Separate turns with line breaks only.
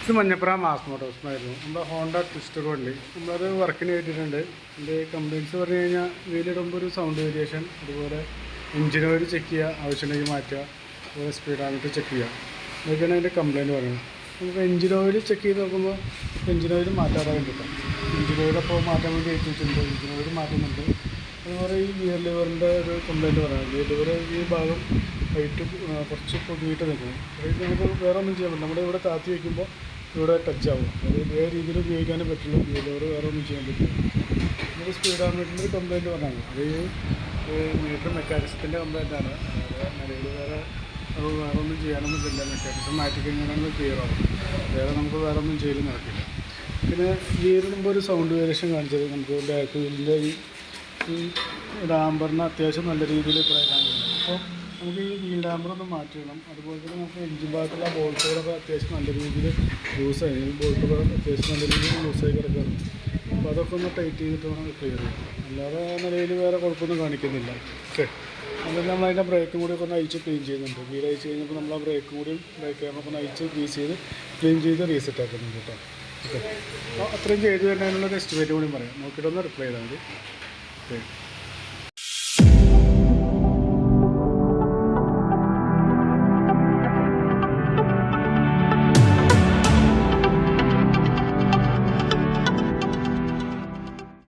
ഇത് മഞ്ഞപ്പുറ മാസ് മോട്ടോഴ്സിനായിരുന്നു നമ്മുടെ Honda twister വണ്ടി. നമ്മളത് വർക്കിന് വേണ്ടിയിട്ടുണ്ട്. ഇതിൻ്റെ കംപ്ലയിൻറ്റ്സ് പറഞ്ഞു കഴിഞ്ഞാൽ വീലിടുമ്പോൾ ഒരു സൗണ്ട് വേരിയേഷൻ, അതുപോലെ എഞ്ചിൻ ഓയിൽ ചെക്ക് ചെയ്യുക, ആവശ്യമുണ്ടെങ്കിൽ മാറ്റുക, അതുപോലെ സ്പീഡോമീറ്റർ ചെക്ക് ചെയ്യുക, ഇതൊക്കെയാണ് അതിൻ്റെ കംപ്ലയിൻറ്റ് പറയുന്നത്. നമുക്ക് എഞ്ചിൻ ഓയിൽ ചെക്ക് ചെയ്ത് നോക്കുമ്പോൾ എഞ്ചിൻ ഓയിൽ മാറ്റാറായി കിട്ടും. എഞ്ചിൻ ഓയിൽ അപ്പോൾ മാറ്റാൻ വേണ്ടി ഏൽപ്പിച്ചിട്ടുണ്ട്, എഞ്ചിൻ ഓയിൽ മാറ്റുന്നുണ്ട്. അതുപോലെ ഈ ഗിയർ ലിവറിൻ്റെ ഒരു കംപ്ലയിൻറ്റ് പറയുന്നത്, ഗിയർ ലിവർ ഈ ഭാഗം ഹൈറ്റ് കുറച്ച് പൊതുവിട്ട് നിൽക്കും. അതായത് നമുക്ക് വേറെ ഒന്നും ചെയ്യാൻ പറ്റില്ല. നമ്മുടെ ഇവിടെ താത്തി വയ്ക്കുമ്പോൾ ഇവിടെ ടച്ച് ആവും. അത് വേറെ രീതിയിൽ ഉപയോഗിക്കാനേ പറ്റുള്ളൂ. ഗിയർ ലിവർ വേറെ ഒന്നും ചെയ്യാൻ പറ്റില്ല. നമുക്ക് സ്പീഡോമീറ്ററിൻ്റെ ഒരു കംപ്ലയിൻറ്റ് പറഞ്ഞാൽ അത് മീറ്റർ മെക്കാനിസത്തിൻ്റെ കംപ്ലയിൻ്റാണ്. നിലയിൽ വേറെ ഒന്നും ചെയ്യാനൊന്നും പറ്റില്ല. മെക്കാനിസം മാറ്റിക്കഴിഞ്ഞാൽ ക്ലിയർ ആവും. വേറെ നമുക്ക് വേറെ ഒന്നും ചെയ്യൽ നടക്കില്ല. പിന്നെ ഗിയറിടുമ്പോൾ ഒരു സൗണ്ട് വേരിയേഷൻ കാണിച്ചത് നമുക്ക് ബാക്ക് വീലിൻ്റെ ഈ ഡാമ്പറിന് അത്യാവശ്യം നല്ല രീതിയിൽ പ്രയോഗിക്കാൻ കഴിയും. അപ്പോൾ നമുക്ക് ഈ വീൽ ഡാമ്പറൊന്ന് മാറ്റിയിടണം. അതുപോലെ തന്നെ നമുക്ക് എഞ്ചിൻ ഭാഗത്തുള്ള ബോൾട്ടുകളൊക്കെ അത്യാവശ്യം നല്ല രീതിയിൽ ലൂസായി, ഈ ബോൾട്ടുകൾ അത്യാവശ്യം നല്ല രീതിയിൽ ലൂസായി കിടക്കാറുണ്ട്. അപ്പോൾ അതൊക്കെ ഒന്ന് ടൈറ്റ് ചെയ്തിട്ട് വേണം ക്ലിയർ ചെയ്യാം. അല്ലാതെ നിലയിൽ വേറെ കുഴപ്പമൊന്നും കാണിക്കുന്നില്ല. ഓക്കെ, അതുപോലെ നമ്മളതിൻ്റെ ബ്രേക്കും കൂടി ഒക്കെ ഒന്ന് അയച്ച് ക്ലീൻ ചെയ്യുന്നുണ്ട്. വീൽ അയച്ച് കഴിഞ്ഞപ്പോൾ നമ്മൾ ആ ബ്രേക്കും കൂടി ബ്രേക്ക് ക്യാമൊക്കെ ഒന്ന് അയച്ച് ക്ലീൻ ചെയ്ത് റീസെറ്റ് ആക്കുന്നുണ്ട് കേട്ടോ. ഓക്കെ, അപ്പോൾ അത്രയും ചെയ്ത് തരുന്നതിനുള്ള ഒരു എസ്റ്റിമേറ്റ് കൂടി പറയാം. നോക്കിയിട്ടൊന്ന് റിപ്ലൈ ചെയ്താൽ മതി. ഓക്കെ.